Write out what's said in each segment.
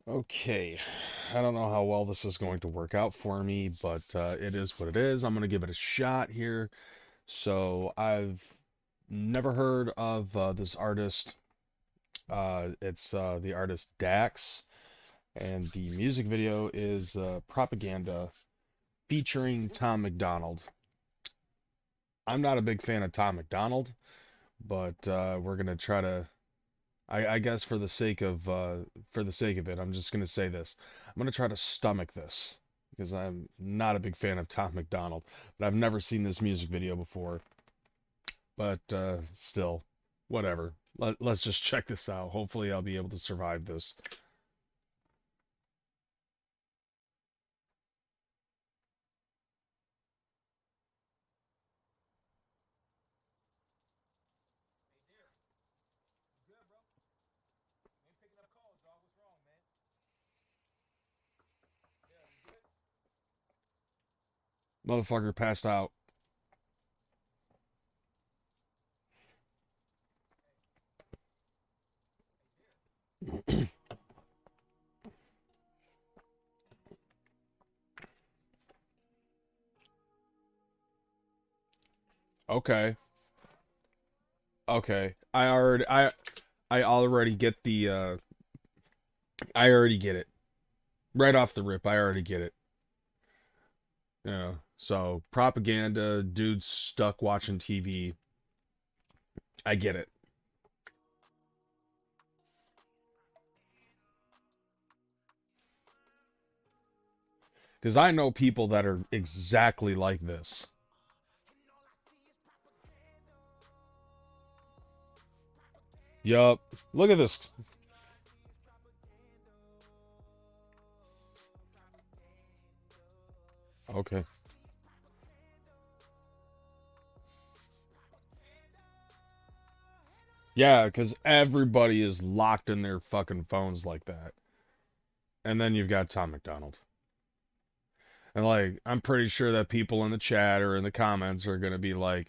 Okay, I don't know how well this is going to work out for me, but it is what it is. I'm going to give it a shot here. So, I've never heard of this artist. It's the artist Dax, and the music video is Propaganda featuring Tom MacDonald. I'm not a big fan of Tom MacDonald, but we're going to try to I guess for the sake of it, I'm just gonna say this. I'm gonna try to stomach this because I'm not a big fan of Tom MacDonald, but I've never seen this music video before. But still, whatever. Let's just check this out. Hopefully, I'll be able to survive this. Motherfucker passed out. Okay, okay. I already get the I already get it right off the rip. I already get it. Yeah. So propaganda, dudes stuck watching TV. I get it. Because I know people that are exactly like this. Yup. Look at this. Okay. Yeah, because everybody is locked in their fucking phones like that. And then you've got Tom MacDonald. And like, I'm pretty sure that people in the chat or in the comments are going to be like,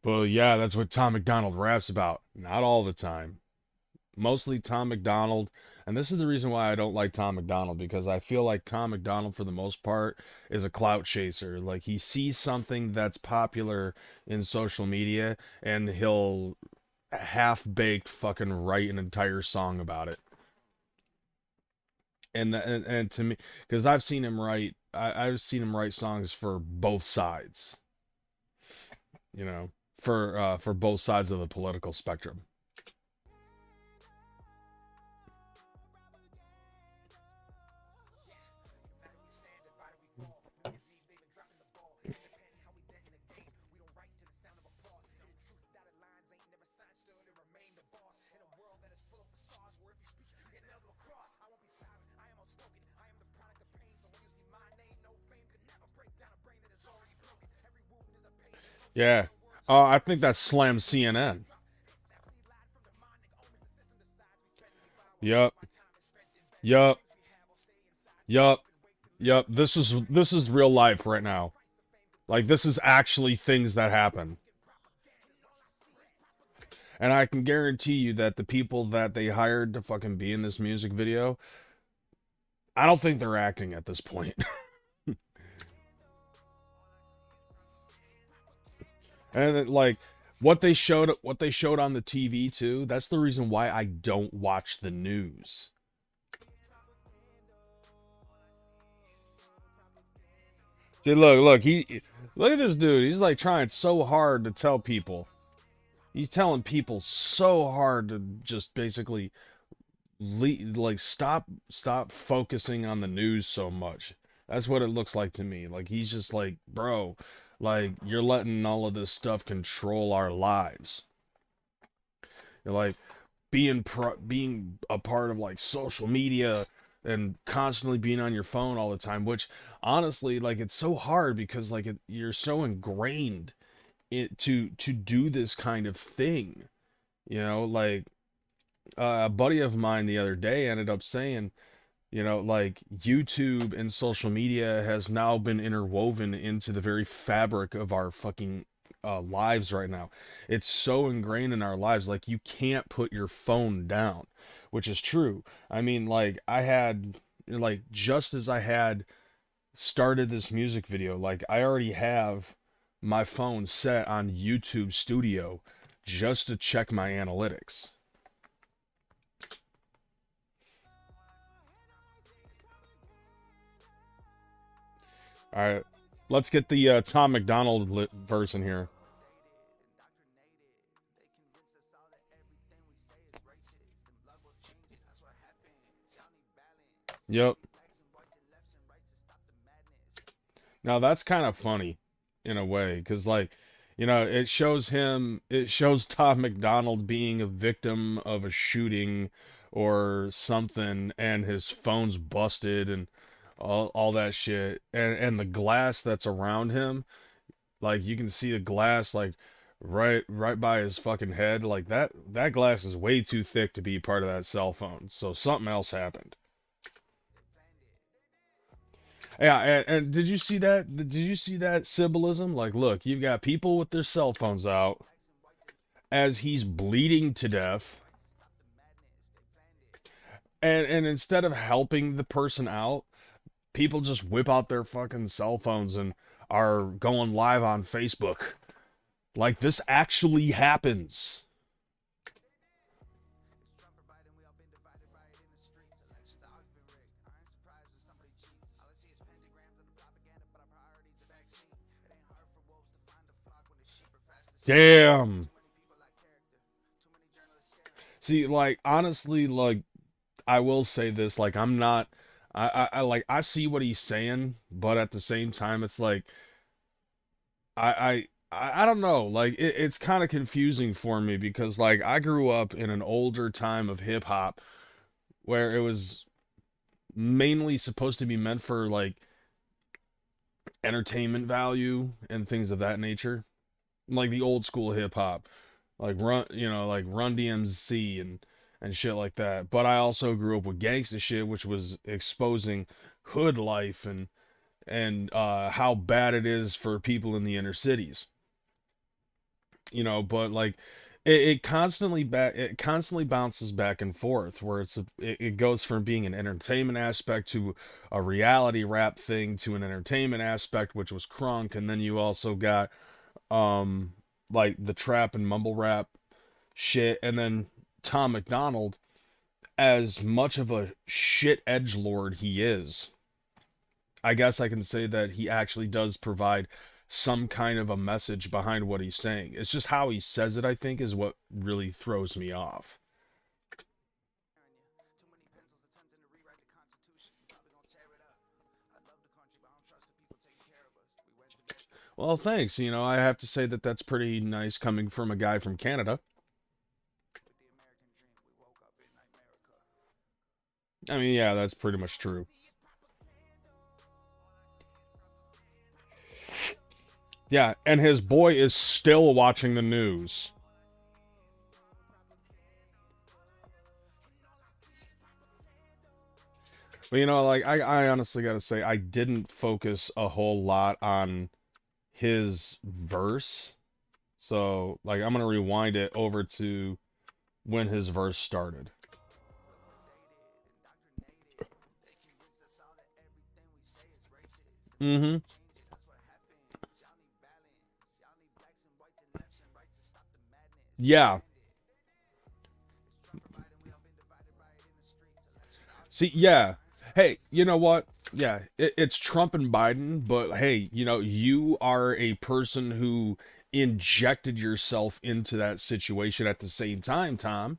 well, yeah, that's what Tom MacDonald raps about. Not all the time. Mostly Tom MacDonald. And this is the reason why I don't like Tom MacDonald, because I feel like Tom MacDonald, for the most part, is a clout chaser. Like, he sees something that's popular in social media and he'll half baked fucking write an entire song about it. And to me, because I've seen him write songs for both sides, for both sides of the political spectrum. Yeah. I think that's Slam CNN. Yup. Yup. Yup. Yup. This is real life right now. Like, this is actually things that happen. And I can guarantee you that the people that they hired to fucking be in this music video, I don't think they're acting at this point. And like what they showed on the TV too, that's the reason why I don't watch the news. See, look at this dude. He's like trying so hard to tell people. He's telling people so hard to just basically like stop focusing on the news so much. That's what it looks like to me. Like, he's just like, bro, like, you're letting all of this stuff control our lives. You're like being a part of like social media and constantly being on your phone all the time, which honestly, like, it's so hard because like you're so ingrained to do this kind of thing. Like, a buddy of mine the other day ended up saying, like, YouTube and social media has now been interwoven into the very fabric of our fucking lives right now. It's so ingrained in our lives. Like, you can't put your phone down, which is true. I mean, like I had like just as I had started this music video, like I already have my phone set on YouTube Studio just to check my analytics. All right, let's get the Tom MacDonald verse in here. Yep. Now that's kind of funny in a way, because like, it shows Tom MacDonald being a victim of a shooting or something, and his phone's busted and all that shit, and the glass that's around him, like you can see the glass like right by his fucking head, like that glass is way too thick to be part of that cell phone. So something else happened. Yeah, and did you see that? Did you see that symbolism? Like, look, you've got people with their cell phones out as he's bleeding to death, and instead of helping the person out, people just whip out their fucking cell phones and are going live on Facebook. Like this actually happens. Damn. See, like honestly, like I will say this, like I'm not I like I see what he's saying, but at the same time it's like I don't know, like it's kind of confusing for me because like I grew up in an older time of hip hop where it was mainly supposed to be meant for like entertainment value and things of that nature, like the old school hip hop, like Run DMC and shit like that. But I also grew up with gangsta shit, which was exposing hood life and how bad it is for people in the inner cities. But like it constantly bounces back and forth where it goes from being an entertainment aspect to a reality rap thing to an entertainment aspect, which was crunk, and then you also got um like the trap and mumble rap shit, and then Tom MacDonald, as much of a shit edge lord he is, I guess I can say that he actually does provide some kind of a message behind what he's saying. It's just how he says it, I think, is what really throws me off. Well, thanks. I have to say that that's pretty nice coming from a guy from Canada. I mean, yeah, that's pretty much true. Yeah, and his boy is still watching the news. But like I honestly gotta say, I didn't focus a whole lot on his verse. So like I'm gonna rewind it over to when his verse started. Mm-hmm. Yeah. See, yeah. Hey, you know what? Yeah, it's Trump and Biden, but hey, you are a person who injected yourself into that situation at the same time, Tom.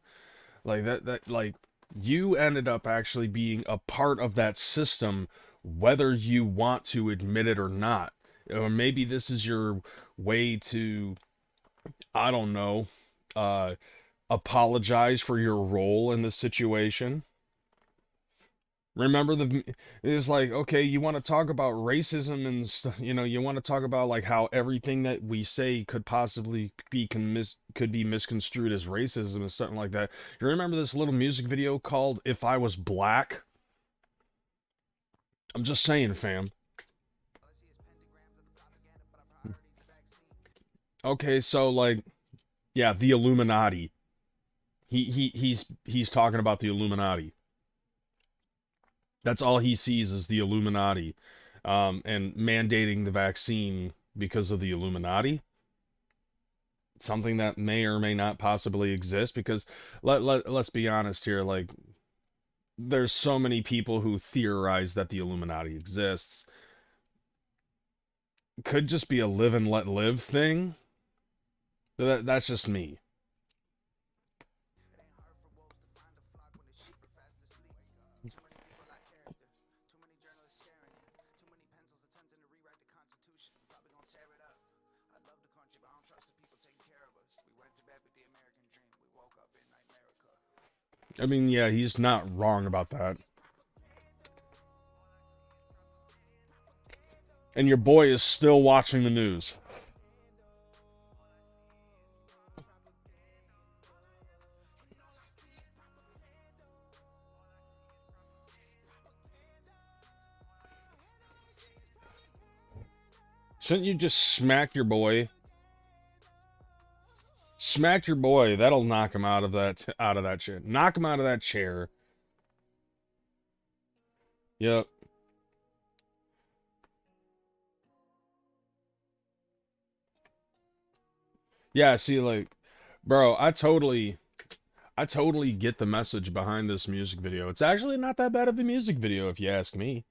Like like you ended up actually being a part of that system, whether you want to admit it or not. Or maybe this is your way to, I don't know, uh, apologize for your role in the situation. Remember it's like, okay, you want to talk about racism and stuff, you want to talk about like how everything that we say could possibly could be misconstrued as racism and something like that. You remember this little music video called If I Was Black? I'm just saying, fam. Okay, so like, yeah, the Illuminati. He's talking about the Illuminati. That's all he sees is the Illuminati, and mandating the vaccine because of the Illuminati. Something that may or may not possibly exist. Because let's be honest here, like there's so many people who theorize that the Illuminati exists. Could just be a live and let live thing. That's just me. I mean, yeah, he's not wrong about that. And your boy is still watching the news. Shouldn't you just smack your boy? Smack your boy. That'll knock him out of that chair. Knock him out of that chair. Yep. Yeah, see, like, bro, I totally get the message behind this music video. It's actually not that bad of a music video if you ask me.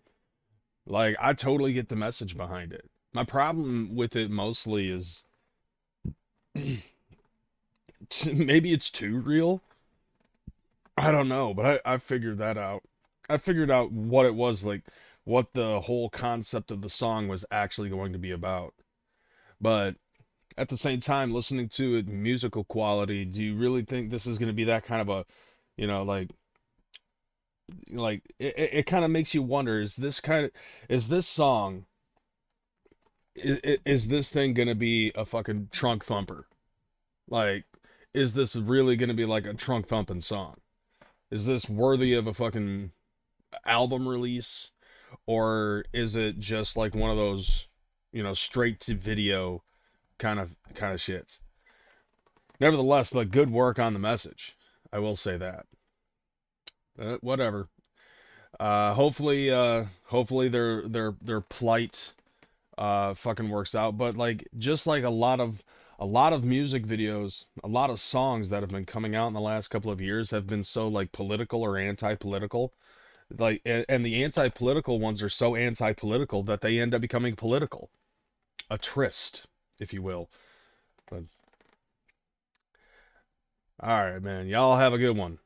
Like, I totally get the message behind it. My problem with it mostly is maybe it's too real. I don't know, but I figured that out. I figured out what it was like, what the whole concept of the song was actually going to be about. But at the same time, listening to it, musical quality, do you really think this is going to be that kind of a, you know, like it kind of makes you wonder, is this song, is this thing going to be a fucking trunk thumper? Like, is this really going to be like a trunk thumping song? Is this worthy of a fucking album release? Or is it just like one of those, straight to video kind of shits? Nevertheless, the good work on the message. I will say that. Whatever. Hopefully their plight fucking works out. But like, just like a lot of music videos, a lot of songs that have been coming out in the last couple of years have been so like political or anti-political. Like, and the anti-political ones are so anti-political that they end up becoming political. A tryst, if you will. But all right, man. Y'all have a good one.